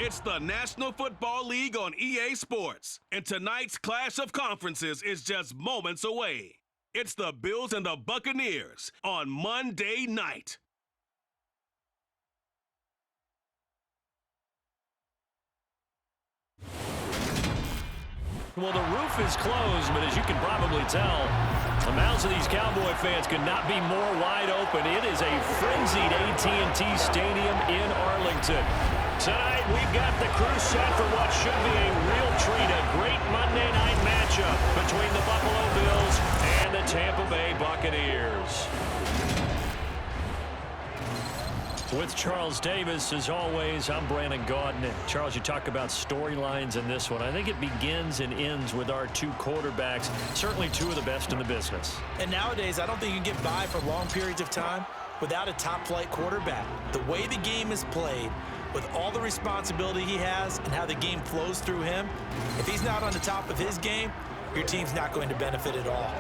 It's the National Football League on EA Sports, and tonight's clash of conferences is just moments away. It's the Bills and the Buccaneers on Monday night. Well, the roof is closed, but as you can probably tell, the mouths of these Cowboy fans could not be more wide open. It is a frenzied AT&T Stadium in Arlington. Tonight, we've got the crew set for what should be a real treat, a great Monday night matchup between the Buffalo Bills and the Tampa Bay Buccaneers. With Charles Davis, as always, I'm Brandon Gaudin. And Charles, you talk about storylines in this one. I think it begins and ends with our two quarterbacks, certainly two of the best in the business. And nowadays, I don't think you can get by for long periods of time without a top-flight quarterback. The way the game is played, with all the responsibility he has and how the game flows through him, if he's not on the top of his game, your team's not going to benefit at all.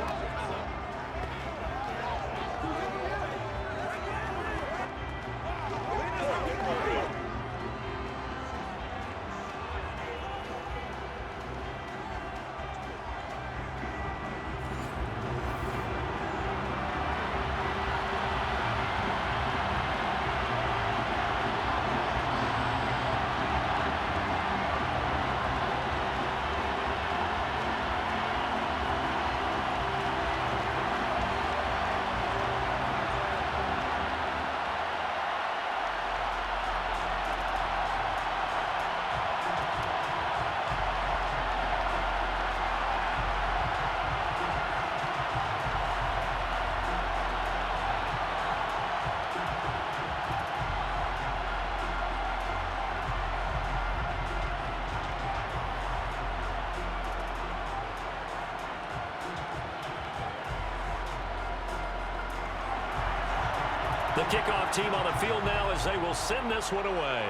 The kickoff team on the field now as they will send this one away.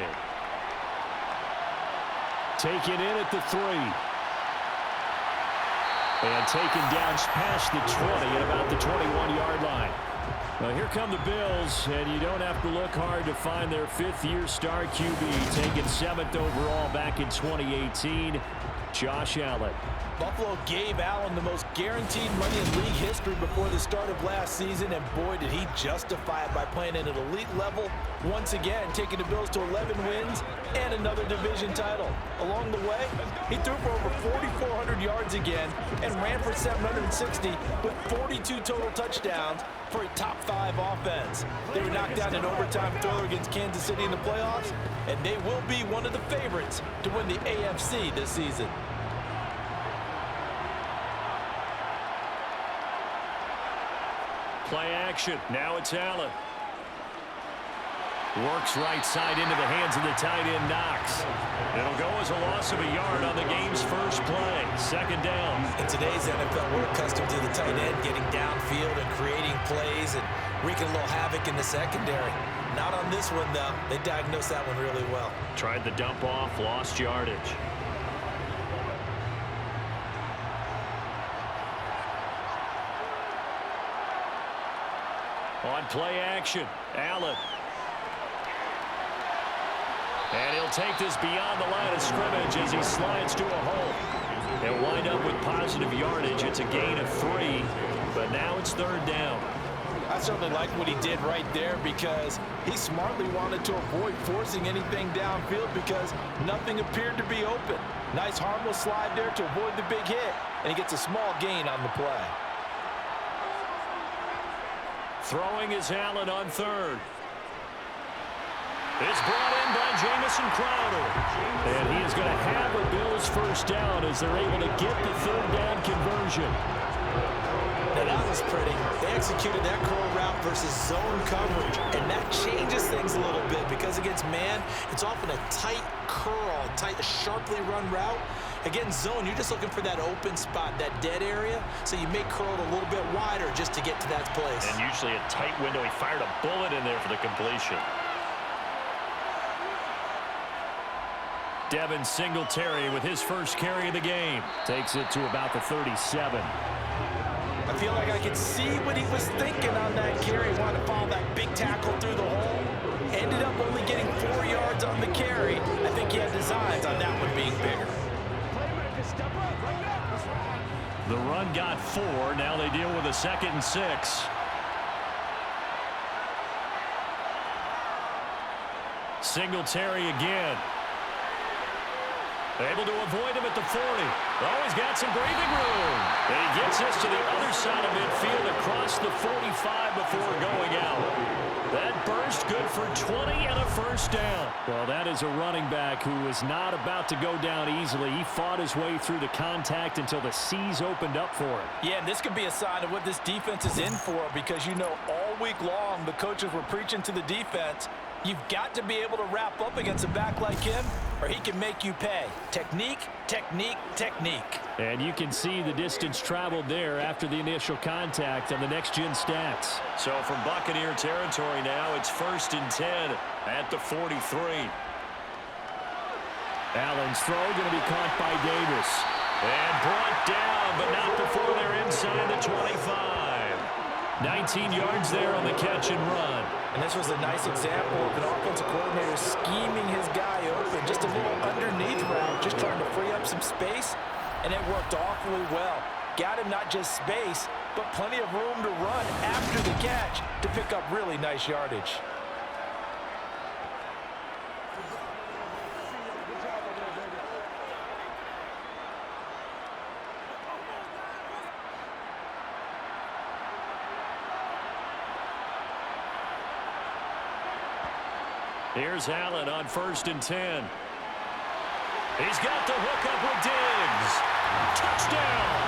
Taken in at the 3. And taken down past the 20 at about the 21-yard line. Well, here come the Bills, and you don't have to look hard to find their fifth-year star QB, taken 7th overall back in 2018, Josh Allen. Buffalo gave Allen the most guaranteed money in league history before the start of last season, and boy, did he justify it by playing at an elite level once again, taking the Bills to 11 wins and another division title. Along the way, he threw for over 4,400 yards again and ran for 760 with 42 total touchdowns for a top-5 offense. They were knocked down in overtime thriller against Kansas City in the playoffs, and they will be one of the favorites to win the AFC this season. Play action. Now it's Allen. Works right side into the hands of the tight end, Knox. It'll go as a loss of a yard on the game's first play. Second down. In today's NFL, we're accustomed to the tight end getting downfield and creating plays and wreaking a little havoc in the secondary. Not on this one, though. They diagnosed that one really well. Tried the dump off, lost yardage. On play action, Allen. And he'll take this beyond the line of scrimmage as he slides to a hole. They'll wind up with positive yardage. It's a gain of 3, but now it's third down. I certainly like what he did right there because he smartly wanted to avoid forcing anything downfield because nothing appeared to be open. Nice harmless slide there to avoid the big hit, and he gets a small gain on the play. Throwing is Allen on third. It's brought in by Jamison Crowder. And he is going to have a Bills first down as they're able to get the third down conversion. Now that was pretty. They executed that curl route versus zone coverage, and that changes things a little bit because against man, it's often a tight curl, a sharply run route. Against zone, you're just looking for that open spot, that dead area, so you may curl it a little bit wider just to get to that place. And usually a tight window. He fired a bullet in there for the completion. Devin Singletary with his first carry of the game. Takes it to about the 37. I feel like I could see what he was thinking on that carry. Wanted to follow that big tackle through the hole. Ended up only getting 4 yards on the carry. I think he had designs on that one being bigger. The run got 4. Now they deal with a 2nd and 6. Singletary again. Able to avoid him at the 40. Oh, he's got some breathing room. And he gets us to the other side of midfield across the 45 before going out. That burst good for 20 and a first down. Well, that is a running back who was not about to go down easily. He fought his way through the contact until the seas opened up for him. Yeah, and this could be a sign of what this defense is in for, because you know all week long the coaches were preaching to the defense, you've got to be able to wrap up against a back like him or he can make you pay. Technique, technique, technique. And you can see the distance traveled there after the initial contact on the next-gen stats. So from Buccaneer territory now, it's 1st and 10 at the 43. Allen's throw going to be caught by Davis. And brought down, but not before they're inside the 25. 19 yards there on the catch and run. And this was a nice example of an offensive coordinator scheming his guy open. Just a little underneath route, just trying to free up some space. And it worked awfully well. Got him not just space, but plenty of room to run after the catch to pick up really nice yardage. Here's Allen on 1st and 10. He's got the hook up with Diggs. Touchdown!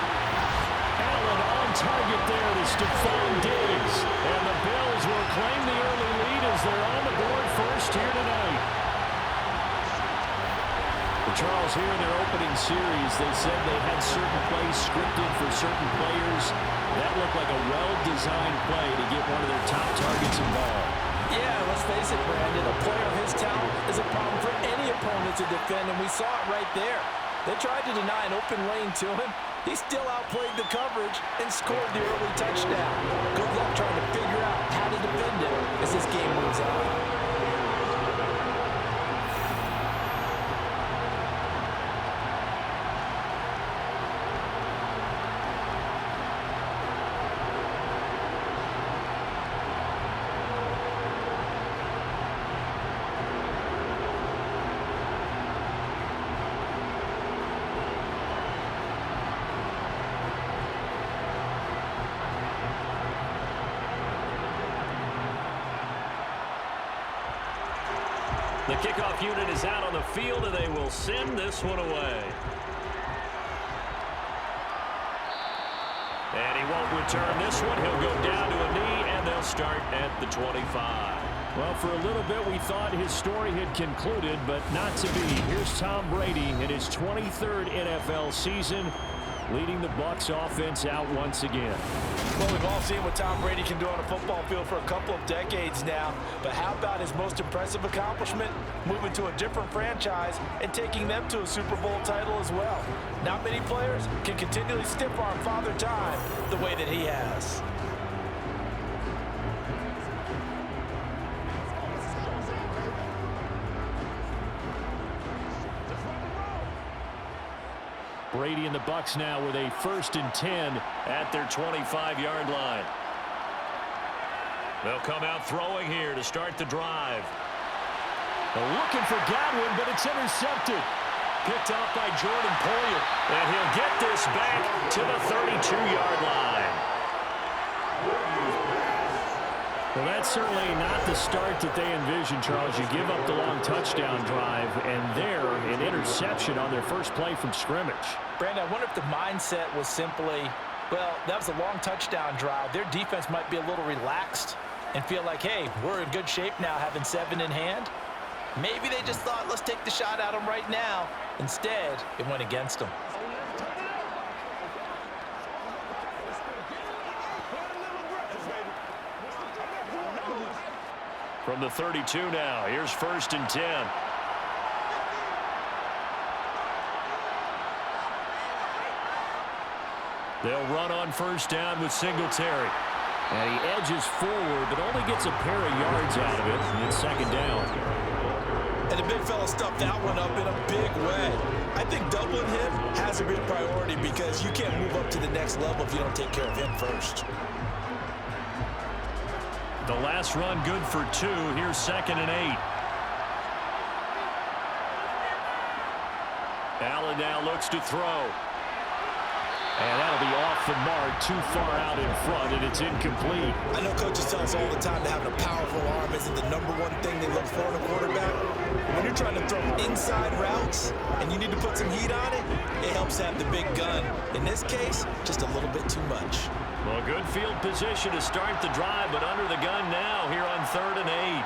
Allen on target there to Stephon Diggs. And the Bills will claim the early lead as they're on the board first here tonight. Well, Charles, here in their opening series, they said they had certain plays scripted for certain players. That looked like a well-designed play to get one of their top targets involved. Yeah, let's face it, Brandon, a player of his talent is a problem for any opponent to defend, and we saw it right there. They tried to deny an open lane to him. He still outplayed the coverage and scored the early touchdown. Good luck trying to figure out how to defend it as this game moves on. The kickoff unit is out on the field, and they will send this one away. And he won't return this one. He'll go down to a knee, and they'll start at the 25. Well, for a little bit, we thought his story had concluded, but not to be. Here's Tom Brady in his 23rd NFL season, leading the Bucs offense out once again. Well, we've all seen what Tom Brady can do on a football field for a couple of decades now. But how about his most impressive accomplishment? Moving to a different franchise and taking them to a Super Bowl title as well. Not many players can continually stiff-arm Father Time the way that he has. Brady and the Bucs now with a 1st and 10 at their 25-yard line. They'll come out throwing here to start the drive. Looking for Godwin, but it's intercepted. Picked off by Jordan Poyer. And he'll get this back to the 32-yard line. Well, that's certainly not the start that they envisioned, Charles. You give up the long touchdown drive, and there, an interception on their first play from scrimmage. Brandon, I wonder if the mindset was simply, well, that was a long touchdown drive. Their defense might be a little relaxed and feel like, hey, we're in good shape now having 7 in hand. Maybe they just thought, let's take the shot at them right now. Instead, it went against them. From the 32 now, here's 1st and 10. They'll run on first down with Singletary. And he edges forward, but only gets a pair of yards out of it. And it's second down. And the big fella stuffed that one up in a big way. I think doubling him has to be a priority because you can't move up to the next level if you don't take care of him first. The last run good for 2. Here's 2nd and 8. Allen now looks to throw. And that'll be off the mark, too far out in front, and it's incomplete. I know coaches tell us all the time that having a powerful arm isn't the #1 thing they look for in a quarterback. When you're trying to throw inside routes and you need to put some heat on it, it helps to have the big gun. In this case, just a little bit too much. Well, good field position to start the drive, but under the gun now here on 3rd and 8.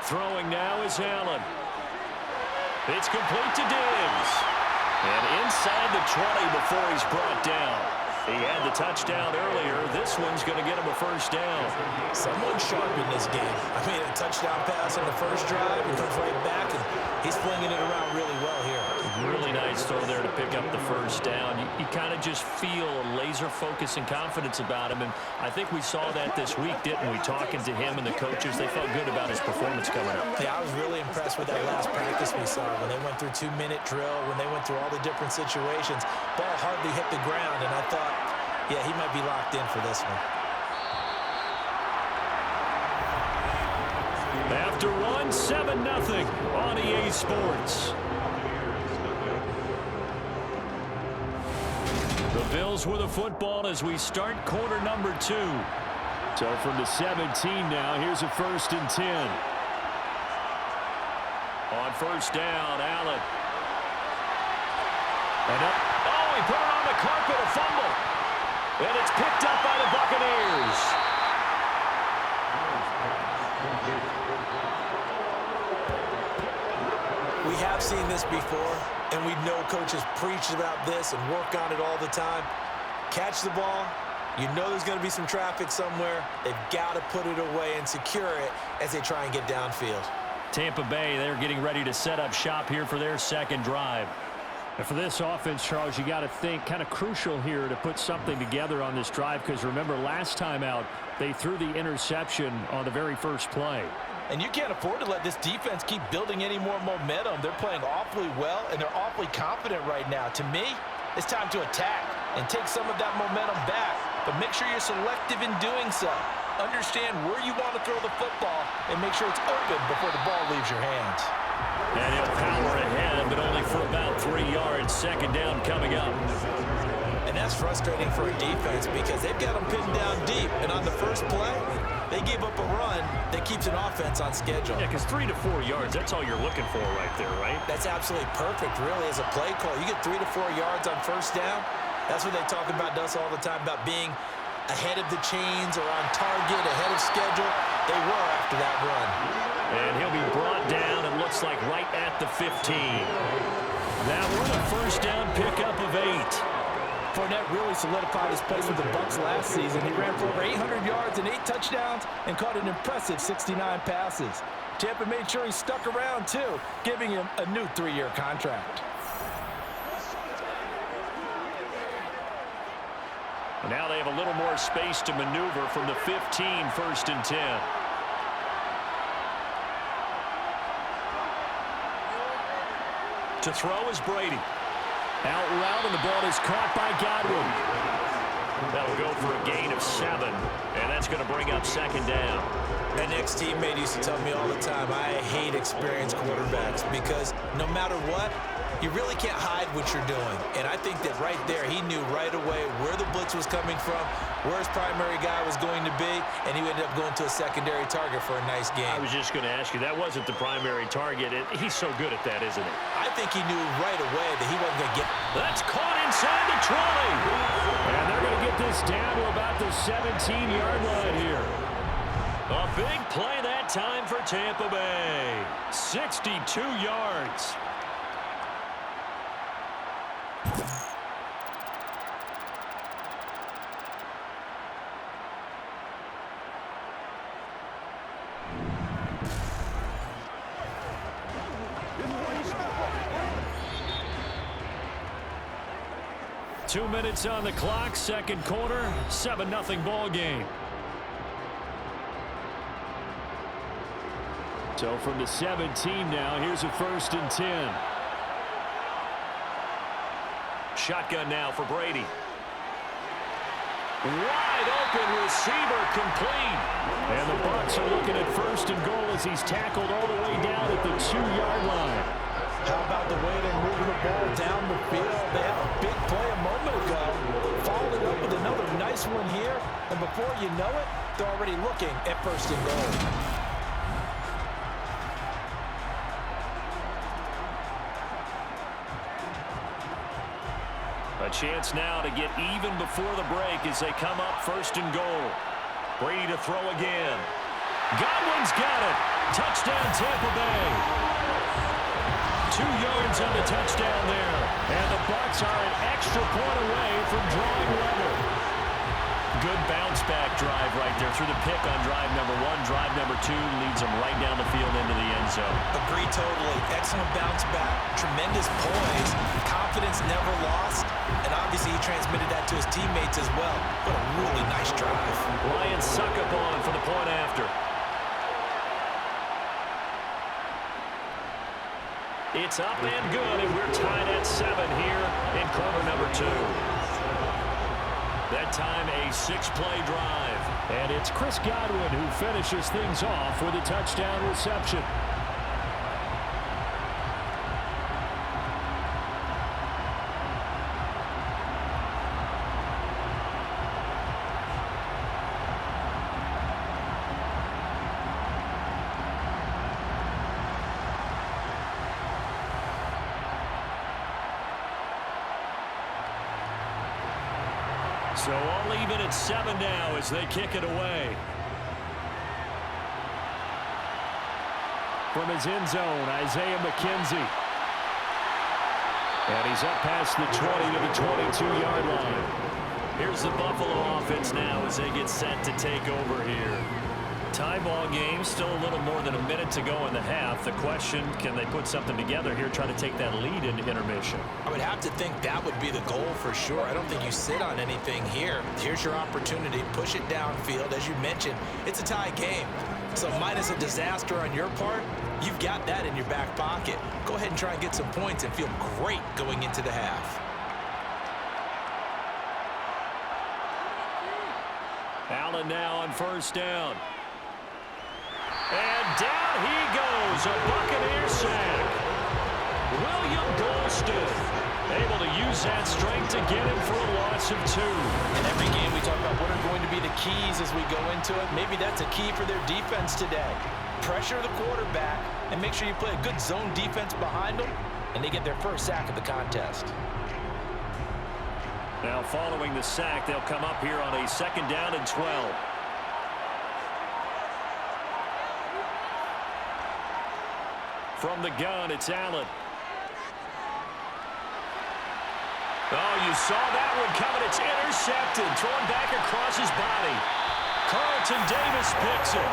Throwing now is Allen. It's complete to Diggs. And inside the 20 before he's brought down. He had the touchdown earlier. This one's going to get him a first down. Someone sharp in this game. I mean, a touchdown pass on the first drive. He comes right back, and he's flinging it around really well here. Really nice throw there to pick up the first down. You kind of just feel a laser focus and confidence about him, and I think we saw that this week, didn't we? Talking to him and the coaches, they felt good about his performance coming up. Yeah, I was really impressed with that last practice we saw when they went through 2-minute drill, when they went through all the different situations. Ball hardly hit the ground, and I thought, yeah, he might be locked in for this one. After one, 7-0 on EA Sports. The Bills with the football as we start quarter number 2. So from the 17 now, here's a 1st and 10. On first down, Allen. And up. Oh, he put it on the carpet, a fumble. And it's picked up by the Buccaneers. We have seen this before, and we know coaches preach about this and work on it all the time. Catch the ball. You know there's going to be some traffic somewhere. They've got to put it away and secure it as they try and get downfield. Tampa Bay, they're getting ready to set up shop here for their second drive. And for this offense, Charles, you got to think kind of crucial here to put something together on this drive because remember last time out, they threw the interception on the very first play. And you can't afford to let this defense keep building any more momentum. They're playing awfully well, and they're awfully confident right now. To me, it's time to attack and take some of that momentum back. But make sure you're selective in doing so. Understand where you want to throw the football and make sure it's open before the ball leaves your hands. And he'll power ahead, but only for about 3 yards. Second down coming up. And that's frustrating for a defense because they've got them pinned down deep. And on the first play, they gave up a run that keeps an offense on schedule. Yeah, because 3 to 4 yards, that's all you're looking for right there, right? That's absolutely perfect, really, as a play call. You get 3 to 4 yards on first down. That's what they talk about us all the time, about being ahead of the chains or on target, ahead of schedule. They were after that run. And he'll be brought down, it looks like right at the 15. That one a first down pickup of 8. Fournette really solidified his place with the Bucs last season. He ran for over 800 yards and 8 touchdowns and caught an impressive 69 passes. Tampa made sure he stuck around, too, giving him a new 3-year contract. Now they have a little more space to maneuver from the 15, 1st and 10. To throw is Brady. Out route, and the ball is caught by Godwin. That'll go for a gain of 7, and that's going to bring up second down. An ex-teammate used to tell me all the time, I hate experienced quarterbacks because no matter what, you really can't hide what you're doing. And I think that right there, he knew right away where the blitz was coming from, where his primary guy was going to be, and he ended up going to a secondary target for a nice game. I was just going to ask you, that wasn't the primary target. He's so good at that, isn't he? I think he knew right away that he wasn't going to get... That's caught inside the 20. And they're going to get this down to about the 17-yard line here. A big play that time for Tampa Bay. 62 yards. 2 minutes on the clock, second quarter, 7-0 ball game. So from the 17 now, here's a 1st and 10. Shotgun now for Brady. Wide open receiver complete. And the Bucs are looking at 1st and goal as he's tackled all the way down at the 2-yard line. How about the way they're moving the ball down the field? They had a big play a moment ago. Followed it up with another nice one here. And before you know it, they're already looking at 1st and goal. A chance now to get even before the break as they come up 1st and goal. Brady to throw again. Godwin's got it. Touchdown Tampa Bay. 2 yards on the touchdown there. And the Bucs are an extra point away from drawing level. Good bounce-back drive right there through the pick on drive number 1. Drive number 2 leads them right down the field into the end zone. Agree totally. Excellent bounce-back. Tremendous poise. Confidence never lost. And obviously he transmitted that to his teammates as well. What a really nice drive. Lions suck up on for the point after. It's up and good, and we're tied at 7 here in quarter number 2. That time a 6-play drive. And it's Chris Godwin who finishes things off with a touchdown reception. So all even at 7 now as they kick it away. From his end zone, Isaiah McKenzie. And he's up past the 20 to the 22-yard line. Here's the Buffalo offense now as they get set to take over here. Tie ball game, still a little more than a minute to go in the half. The question, can they put something together here, try to take that lead into intermission? I would have to think that would be the goal for sure. I don't think you sit on anything here. Here's your opportunity. Push it downfield. As you mentioned, it's a tie game. So minus a disaster on your part, you've got that in your back pocket. Go ahead and try and get some points and feel great going into the half. Allen now on 1st down. And down he goes, a Buccaneer sack. William Golston able to use that strength to get him for a loss of 2. In every game we talk about what are going to be the keys as we go into it. Maybe that's a key for their defense today. Pressure the quarterback and make sure you play a good zone defense behind them, and they get their first sack of the contest. Now following the sack, they'll come up here on a 2nd down and 12. From the gun, it's Allen. Oh, you saw that one coming. It's intercepted. Thrown back across his body. Carlton Davis picks it.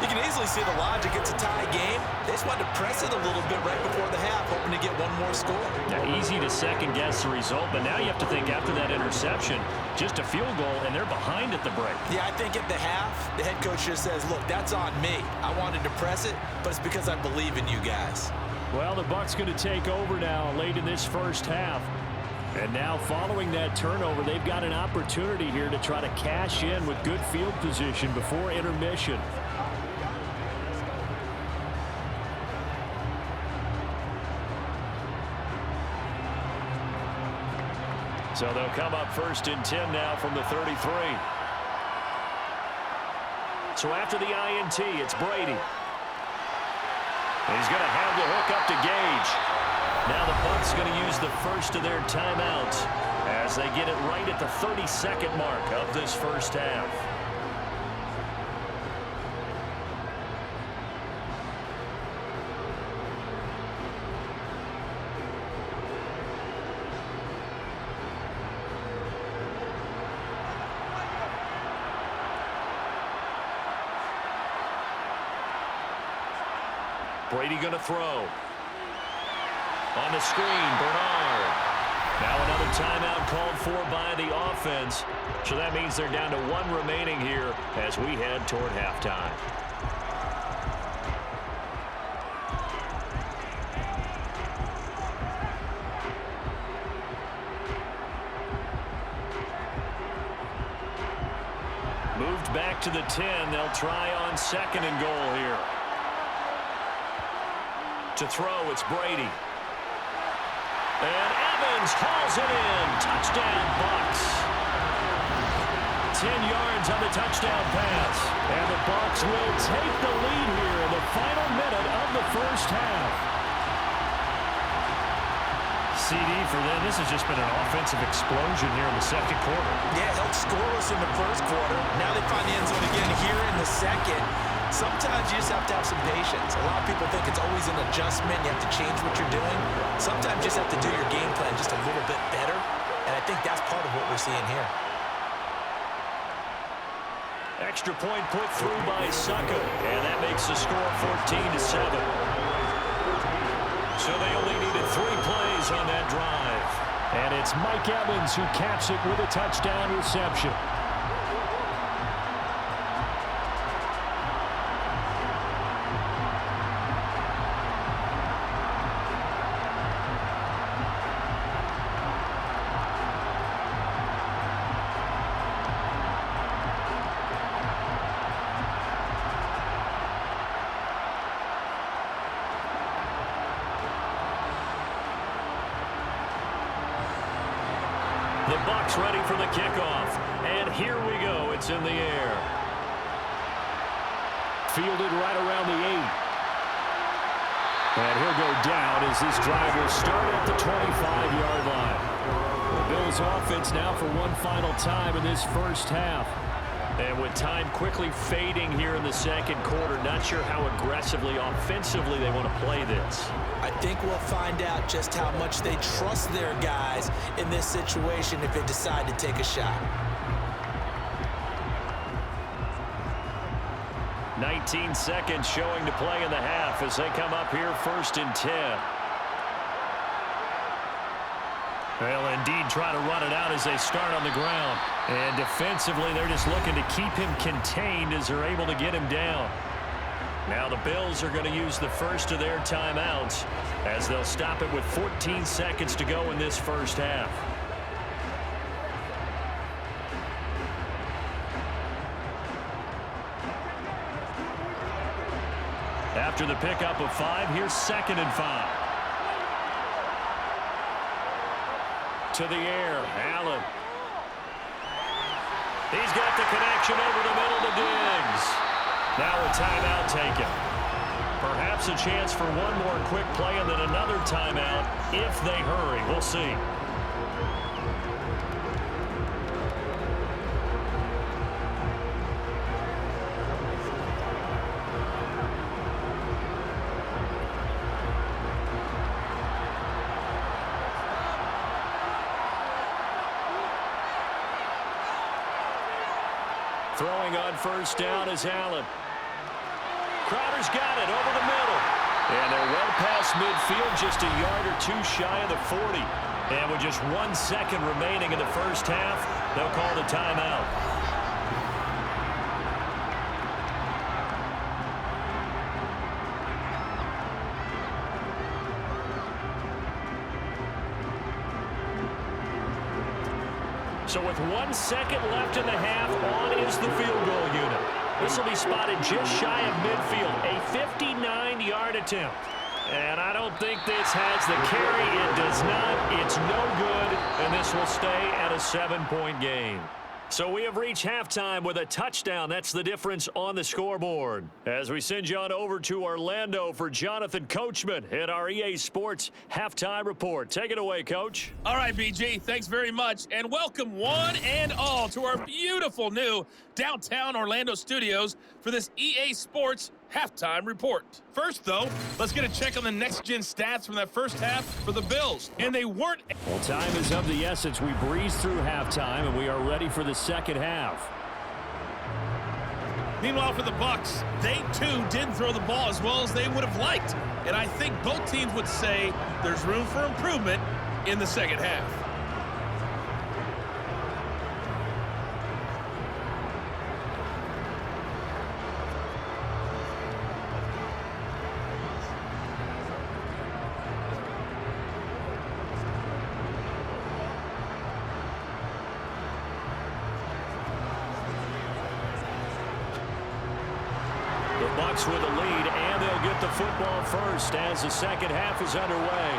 You can easily see the logic. It's a tie game. They just wanted to press it a little bit right before the half, hoping to get one more score. Now, easy to second-guess the result, but now you have to think after that interception, just a field goal, and they're behind at the break. Yeah, I think at the half, the head coach just says, look, that's on me. I wanted to press it, but it's because I believe in you guys. Well, the Bucs going to take over now late in this first half. And now following that turnover, they've got an opportunity here to try to cash in with good field position before intermission. So they'll come up 1st and 10 now from the 33. So after the INT, it's Brady. He's going to have the hook up to Gage. Now the Bucs going to use the first of their timeouts as they get it right at the 32nd mark of this first half. Brady going to throw. On the screen, Bernard. timeout called for by the offense. So that means they're down to 1 remaining here as we head toward halftime. Moved back to the 10. They'll try on 2nd and goal here. To throw, it's Brady. And Evans hauls it in. Touchdown, Bucs. 10 yards on the touchdown pass. And the Bucs will take the lead here in the final minute of the first half. CD for them, this has just been an offensive explosion here in the second quarter. Yeah, held scoreless in the first quarter. Now they find the end zone again here in the second. Sometimes you just have to have some patience. A lot of people think it's always an adjustment. You have to change what you're doing. Sometimes you just have to do your game plan just a little bit better. And I think that's part of what we're seeing here. Extra point put through by Succo. And that makes the score 14-7. So they only needed 3 plays on that drive. And it's Mike Evans who caps it with a touchdown reception. The Bucs ready for the kickoff. And here we go. It's in the air. Fielded right around the 8. And he'll go down as this drive will start at the 25-yard line. The Bills offense now for one final time in this first half. And with time quickly fading here in the second quarter, not sure how aggressively, offensively they want to play this. I think we'll find out just how much they trust their guys in this situation if they decide to take a shot. 19 seconds showing to play in the half as they come up here 1st and 10. They'll indeed try to run it out as they start on the ground. And defensively, they're just looking to keep him contained as they're able to get him down. Now the Bills are going to use the first of their timeouts as they'll stop it with 14 seconds to go in this first half. After the pickup of 5, here's 2nd and 5. To the air, Allen. He's got the connection over the middle to Diggs. Now a timeout taken. Perhaps a chance for one more quick play and then another timeout if they hurry. We'll see. Throwing on first down is Allen. Crowder's got it over the middle. And they're well past midfield, just a yard or 2 shy of the 40. And with just 1 second remaining in the first half, they'll call the timeout. So with 1 second left in the half, on is the field goal unit. This will be spotted just shy of midfield, a 59-yard attempt. And I don't think this has the carry. It does not. It's no good, and this will stay at a 7-point game. So we have reached halftime with a touchdown. That's the difference on the scoreboard. As we send you on over to Orlando for Jonathan Coachman at our EA Sports Halftime Report. Take it away, Coach. All right, BG, thanks very much. And welcome one and all to our beautiful new downtown Orlando studios for this EA Sports Halftime Report. First, though, let's get a check on the next-gen stats from that first half for the Bills. And they weren't... Well, time is of the essence. We breezed through halftime, and we are ready for the second half. Meanwhile, for the Bucs, they, too, didn't throw the ball as well as they would have liked. And I think both teams would say there's room for improvement in the second half. points with a lead, and they'll get the football first as the second half is underway.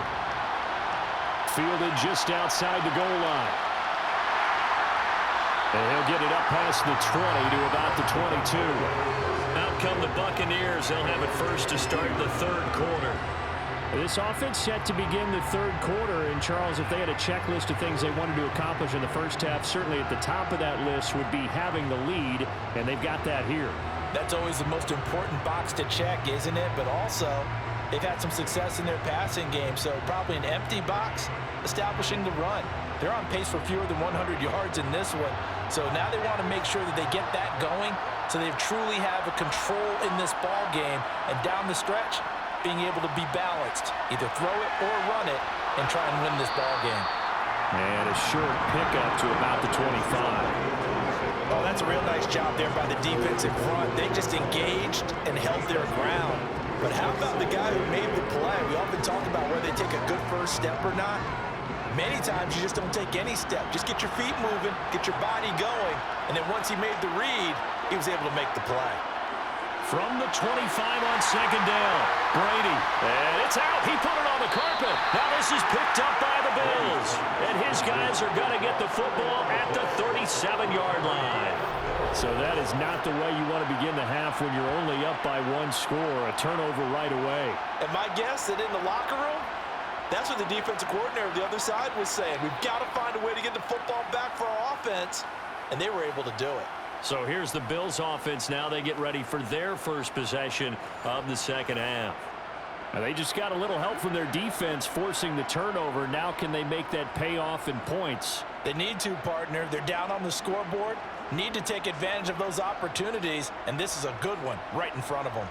Fielded just outside the goal line. And he'll get it up past the 20 to about the 22. Out come the Buccaneers. They'll have it first to start the third quarter. This offense set to begin the third quarter. And, Charles, if they had a checklist of things they wanted to accomplish in the first half, certainly at the top of that list would be having the lead, and they've got that here. That's always the most important box to check, isn't it? But also, they've had some success in their passing game, so probably an empty box establishing the run. They're on pace for fewer than 100 yards in this one. So now they want to make sure that they get that going so they truly have a control in this ball game. And down the stretch, being able to be balanced. Either throw it or run it and try and win this ball game. And a short pickup to about the 25. Oh, that's a real nice job there by the defensive front. They just engaged and held their ground. But how about the guy who made the play? We often talk about whether they take a good first step or not. Many times you just don't take any step. Just get your feet moving, get your body going, and then once he made the read, he was able to make the play. From the 25 on second down, Brady. And it's out. He put it on the carpet. Now this is picked up by the Bills. And his guys are going to get the football at the 37-yard line. So that is not the way you want to begin the half when you're only up by one score. A turnover right away. And my guess that in the locker room, that's what the defensive coordinator of the other side was saying. We've got to find a way to get the football back for our offense. And they were able to do it. So here's the Bills offense now. They get ready for their first possession of the second half. And they just got a little help from their defense forcing the turnover. Now can they make that pay off in points? They need to, partner. They're down on the scoreboard. Need to take advantage of those opportunities. And this is a good one right in front of them.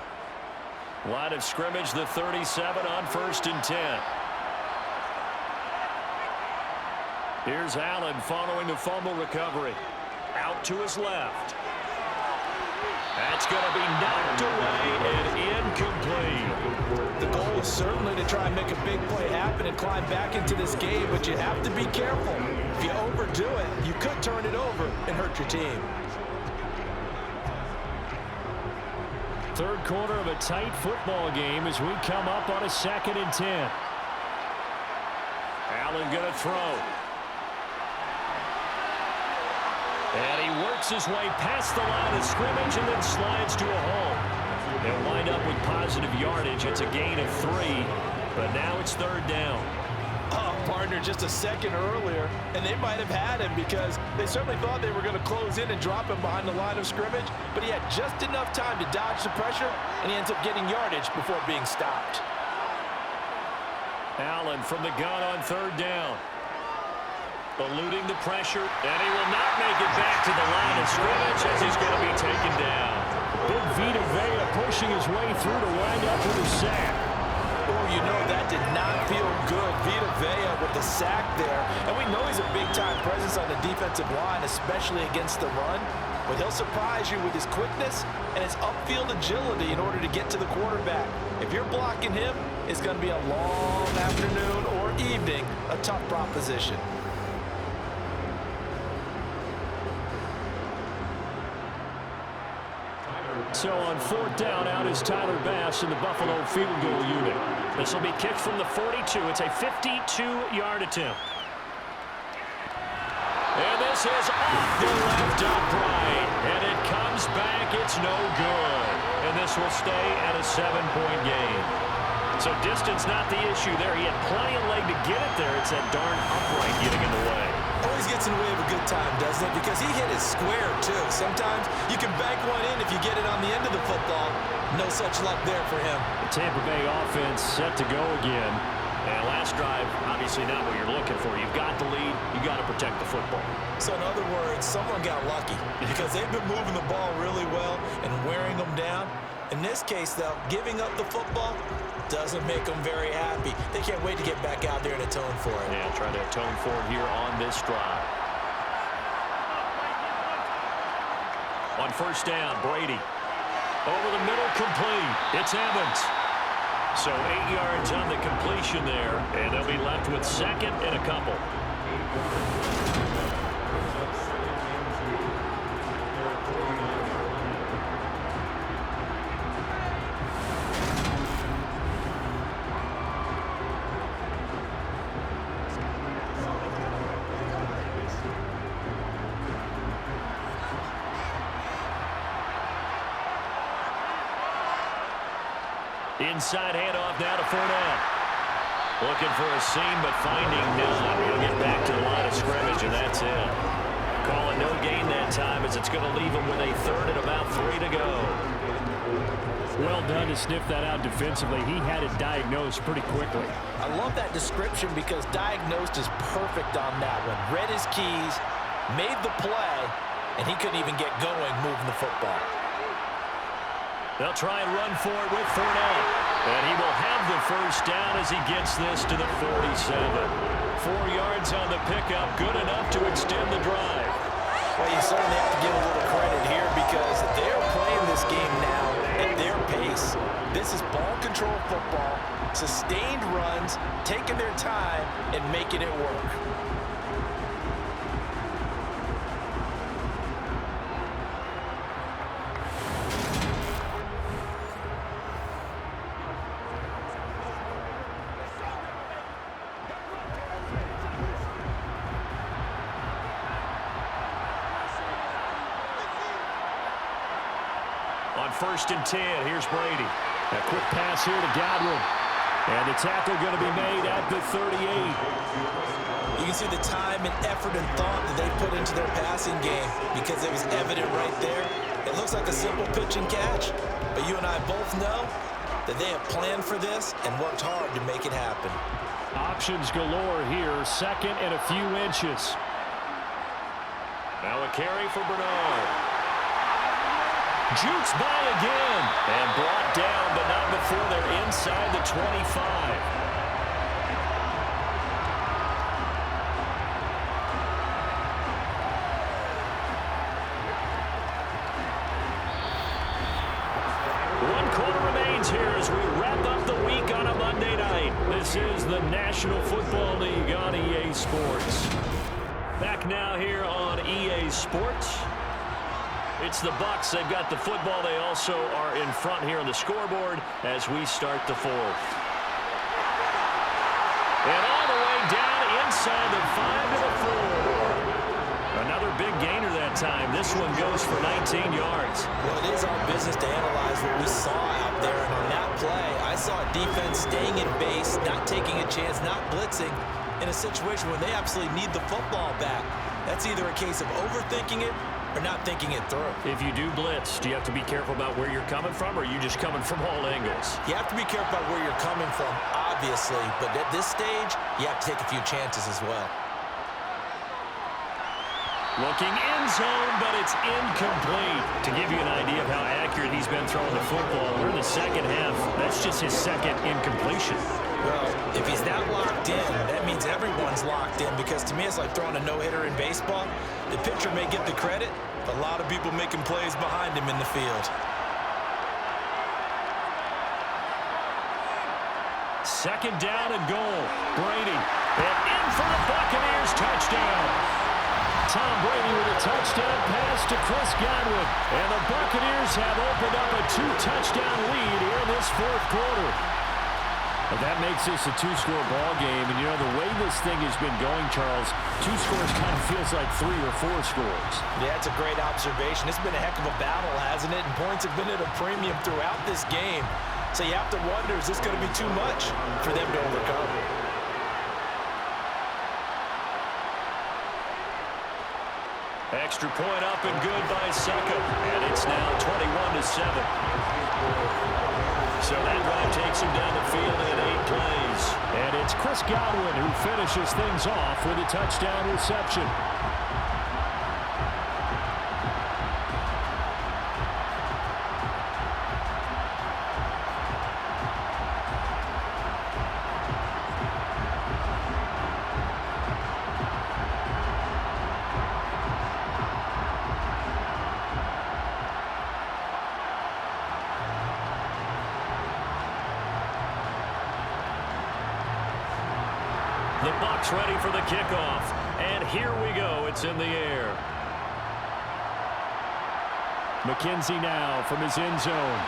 Line of scrimmage, the 37 on 1st and 10. Here's Allen following the fumble recovery. Out to his left. That's going to be knocked away and incomplete. The goal is certainly to try and make a big play happen and climb back into this game, but you have to be careful. If you overdo it, you could turn it over and hurt your team. Third quarter of a tight football game as we come up on a 2nd and 10. Allen going to throw. And he works his way past the line of scrimmage and then slides to a hole. They'll wind up with positive yardage. It's a gain of 3, but now it's 3rd down. Oh, partner, just a second earlier, and they might have had him because they certainly thought they were going to close in and drop him behind the line of scrimmage, but he had just enough time to dodge the pressure, and he ends up getting yardage before being stopped. Allen from the gun on 3rd down. Eluding the pressure, and he will not make it back to the line of scrimmage as he's going to be taken down. Big Vita Vea pushing his way through to wind up with a sack. Oh, you know, that did not feel good. Vita Vea with the sack there. And we know he's a big-time presence on the defensive line, especially against the run. But he'll surprise you with his quickness and his upfield agility in order to get to the quarterback. If you're blocking him, it's going to be a long afternoon or evening, a tough proposition. So on 4th down, out is Tyler Bass in the Buffalo field goal unit. This will be kicked from the 42. It's a 52-yard attempt. And this is off the left upright. And it comes back. It's no good. And this will stay at a 7-point game. So distance not the issue there. He had plenty of leg to get it there. It's that darn upright getting in the way. Always gets in the way of a good time, doesn't it? Because he hit it square, too. Sometimes you can bank one in if you get it on the end of the football. No such luck there for him. The Tampa Bay offense set to go again. And last drive, obviously not what you're looking for. You've got the lead. You've got to protect the football. So in other words, someone got lucky because they've been moving the ball really well and wearing them down. In this case, though, giving up the football doesn't make them very happy. They can't wait to get back out there and atone for it. Yeah, trying to atone for it here on this drive. On 1st down, Brady. Over the middle, complete. It's Evans. So 8 yards on the completion there, and they'll be left with 2nd and a couple. Inside handoff now to Fournette. Looking for a seam, but finding none. He'll get back to the line of scrimmage, and that's it. Calling no gain that time as it's going to leave him with a third and about 3 to go. Well done to sniff that out defensively. He had it diagnosed pretty quickly. I love that description because diagnosed is perfect on that one. Read his keys, made the play, and he couldn't even get going moving the football. They'll try and run for it with Fournette. And he will have the first down as he gets this to the 47. 4 yards on the pickup, good enough to extend the drive. Well, you certainly have to give a little credit here because they're playing this game now at their pace. This is ball control football, sustained runs, taking their time, and making it work. On 1st and 10, here's Brady. A quick pass here to Godwin. And the tackle going to be made at the 38. You can see the time and effort and thought that they put into their passing game because it was evident right there. It looks like a simple pitch and catch, but you and I both know that they have planned for this and worked hard to make it happen. Options galore here, 2nd and a few inches. Now a carry for Bernard. Jukes by again and brought down, but not before they're inside the 25. One quarter remains here as we wrap up the week on a Monday night. This is the National Football League on EA Sports. Back now here on EA Sports. It's the Bucs. They've got the football. They also are in front here on the scoreboard as we start the 4th. And all the way down inside the 5 to the 4. Another big gainer that time. This one goes for 19 yards. Well, it is our business to analyze what we saw out there. And on that play, I saw a defense staying in base, not taking a chance, not blitzing in a situation where they absolutely need the football back. That's either a case of overthinking it or not thinking it through. If you do blitz, do you have to be careful about where you're coming from, or are you just coming from all angles? You have to be careful about where you're coming from, obviously, but at this stage, you have to take a few chances as well. Looking in zone, but it's incomplete. To give you an idea of how accurate he's been throwing the football, we're in the second half. That's just his second incompletion. Well, if he's that locked in, that means everyone's locked in, because to me it's like throwing a no-hitter in baseball. The pitcher may get the credit, but a lot of people making plays behind him in the field. Second down and goal. Brady. And in for the Buccaneers. Touchdown. Tom Brady with a touchdown pass to Chris Godwin. And the Buccaneers have opened up a 2-touchdown lead here in this 4th quarter. Well, that makes this a 2-score ball game. And, you know, the way this thing has been going, Charles, 2 scores kind of feels like 3 or 4 scores. Yeah, it's a great observation. It's been a heck of a battle, hasn't it? And points have been at a premium throughout this game. So you have to wonder, is this going to be too much for them to overcome? Extra point up and good by Suckup. And it's now 21-7. So that drive takes him down the field in 8 plays. And it's Chris Godwin who finishes things off with a touchdown reception. The Bucs ready for the kickoff. And here we go. It's in the air. McKenzie now from his end zone.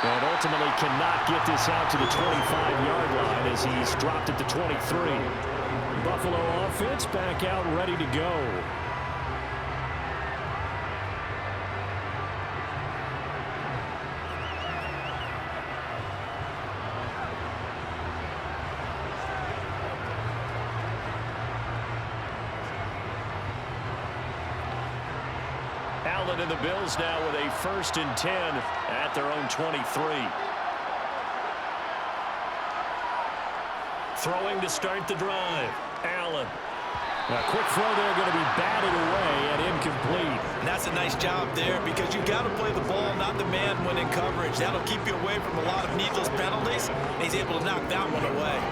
And ultimately cannot get this out to the 25-yard line as he's dropped at the 23. Buffalo offense back out ready to go. Allen and the Bills now with a 1st and 10 at their own 23. Throwing to start the drive. Allen. A quick throw there going to be batted away and incomplete. And that's a nice job there because you've got to play the ball, not the man when in coverage. That'll keep you away from a lot of needless penalties, and he's able to knock that one away.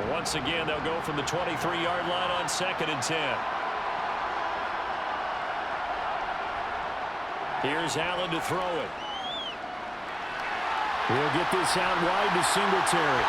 Once again, they'll go from the 23-yard line on 2nd and 10. Here's Allen to throw it. He'll get this out wide to Singletary.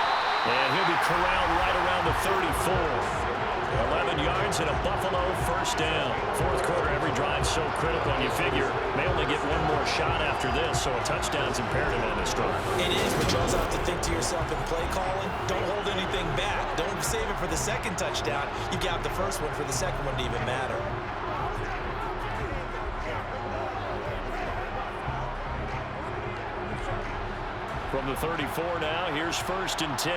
And he'll be corralled right around the 34. 11 yards and a Buffalo 1st down. 4th quarter, every drive so critical, and you figure may only get one more shot after this, so a touchdown's imperative on this drive. It is, but you also have to think to yourself in play calling, don't hold anything back. Don't save it for the 2nd touchdown. You got the 1st one for the 2nd one to even matter. From the 34 now, here's 1st and 10.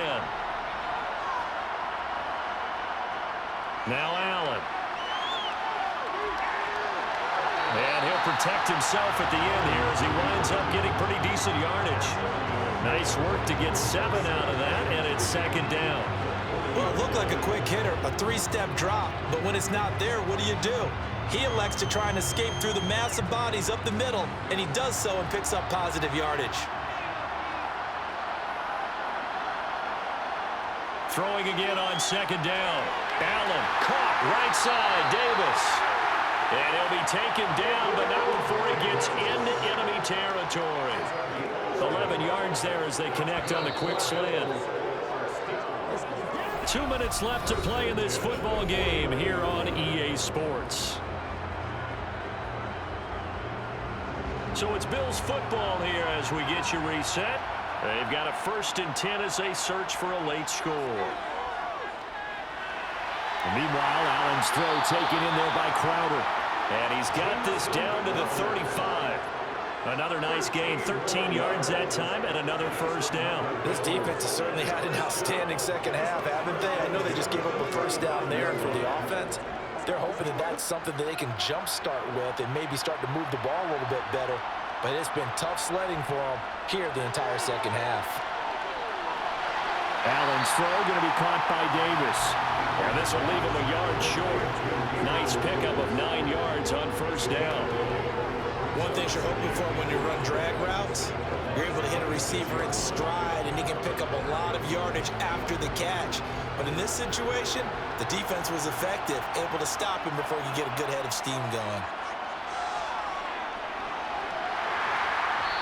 Now Allen. And he'll protect himself at the end here as he winds up getting pretty decent yardage. Nice work to get 7 out of that, and it's 2nd down. Well, it looked like a quick hitter, a 3-step drop, but when it's not there, what do? He elects to try and escape through the massive bodies up the middle, and he does so and picks up positive yardage. Throwing again on 2nd down. Allen caught right side. Davis. And he'll be taken down, but not before he gets into enemy territory. 11 yards there as they connect on the quick slant. 2 minutes left to play in this football game here on EA Sports. So it's Bills football here as we get you reset. They've got a 1st and 10 as they search for a late score. And meanwhile, Allen's throw taken in there by Crowder. And he's got this down to the 35. Another nice gain, 13 yards that time, and another 1st down. This defense has certainly had an outstanding 2nd half, haven't they? I know they just gave up a 1st down there, and for the offense, they're hoping that that's something that they can jumpstart with and maybe start to move the ball a little bit better. But it's been tough sledding for them here the entire 2nd half. Allen's throw going to be caught by Davis. And this will leave him a yard short. Nice pickup of 9 yards on 1st down. One thing you're hoping for when you run drag routes, you're able to hit a receiver in stride and he can pick up a lot of yardage after the catch. But in this situation, the defense was effective, able to stop him before you get a good head of steam going.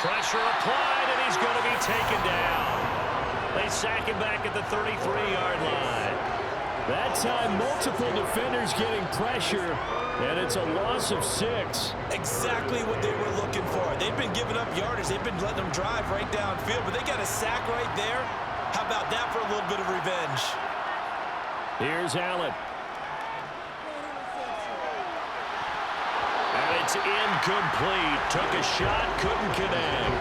Pressure applied, and he's going to be taken down. They sack him back at the 33-yard line. That time, multiple defenders getting pressure, and it's a loss of 6. Exactly what they were looking for. They've been giving up yardage. They've been letting them drive right downfield, but they got a sack right there. How about that for a little bit of revenge? Here's Allen. It's incomplete. Took a shot, couldn't connect.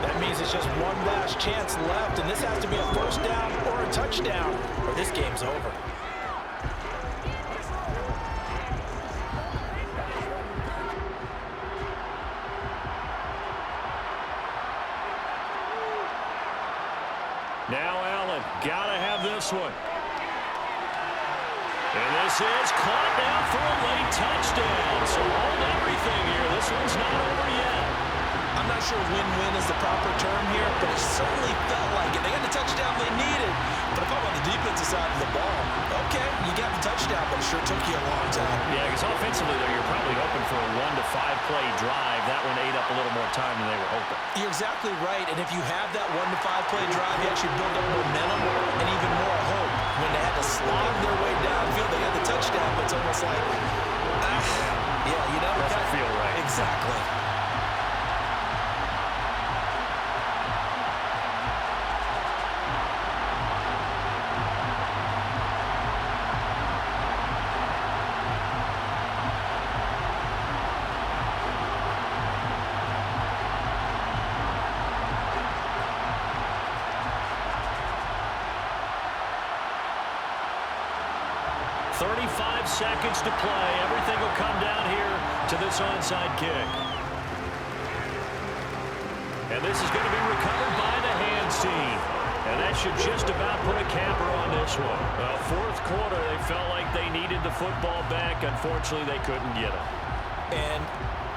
That means it's just one last chance left, and this has to be a 1st down or a touchdown, or this game's over. Now Allen, gotta have this one. And this is caught now for a late touchdown. So hold everything here. This one's not over yet. I'm not sure win-win is the proper term here, but it certainly felt like it. They got the touchdown they needed. But if I'm on the defensive side of the ball, okay, you got the touchdown, but it sure took you a long time. Yeah, because offensively, though, you're probably hoping for a 1 to 5 play drive. That one ate up a little more time than they were hoping. You're exactly right, and if you have that 1 to 5 play drive, you actually build up momentum and even more hope. When they had to slog their way downfield, they got the touchdown, but it's almost like, yeah, you know. Doesn't feel right. Exactly. 35 seconds to play. Everything will come down here to this onside kick. And this is going to be recovered by the hands team. And that should just about put a capper on this one. Fourth quarter, they felt like they needed the football back. Unfortunately, they couldn't get it. And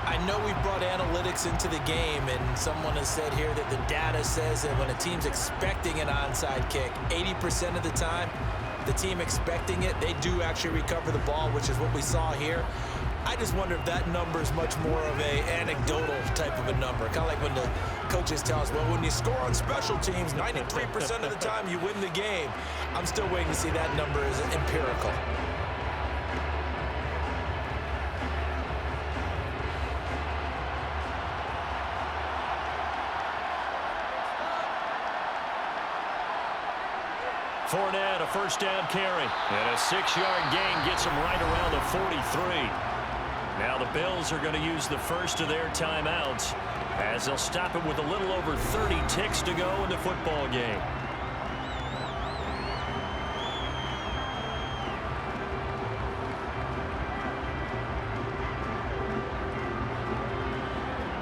I know we brought analytics into the game, and someone has said here that the data says that when a team's expecting an onside kick, 80% of the time, the team expecting it, they do actually recover the ball, which is what we saw here. I just wonder if that number is much more of a anecdotal type of a number. Kind of like when the coaches tell us, well, when you score on special teams, 93% of the time you win the game. I'm still waiting to see that number as empirical. Fournette, a first down carry. And a 6-yard gain gets him right around the 43. Now the Bills are going to use the first of their timeouts as they'll stop it with a little over 30 ticks to go in the football game.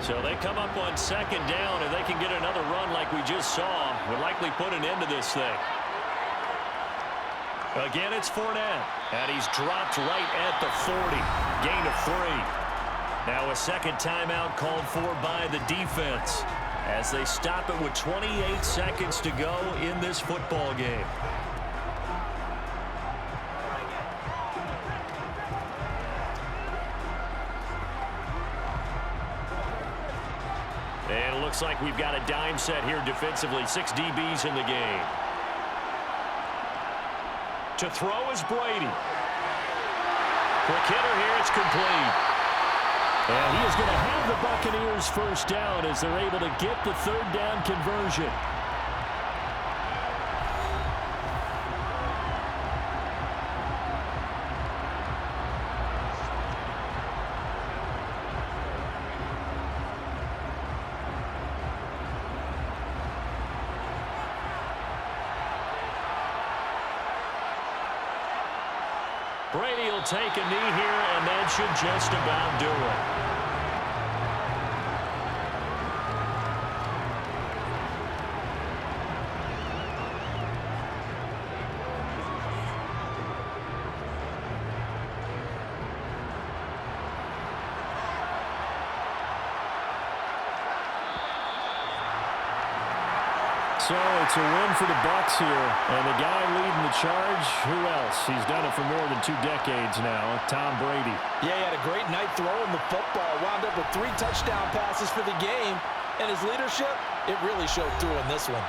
So they come up on second down, and they can get another run like we just saw. Would likely put an end to this thing. Again, it's Fournette, and he's dropped right at the 40. Gain of 3. Now a second timeout called for by the defense as they stop it with 28 seconds to go in this football game. And it looks like we've got a dime set here defensively. 6 DBs in the game. To throw is Brady. Quick hitter here, it's complete. And he is going to have the Buccaneers first down as they're able to get the third down conversion. Brady will take a knee here, and that should just about do it. So it's a win for the Bucs here, and the guy leading the charge, who else? He's done it for more than 2 decades now, Tom Brady. Yeah, he had a great night throwing the football, wound up with 3 touchdown passes for the game, and his leadership, it really showed through in this one.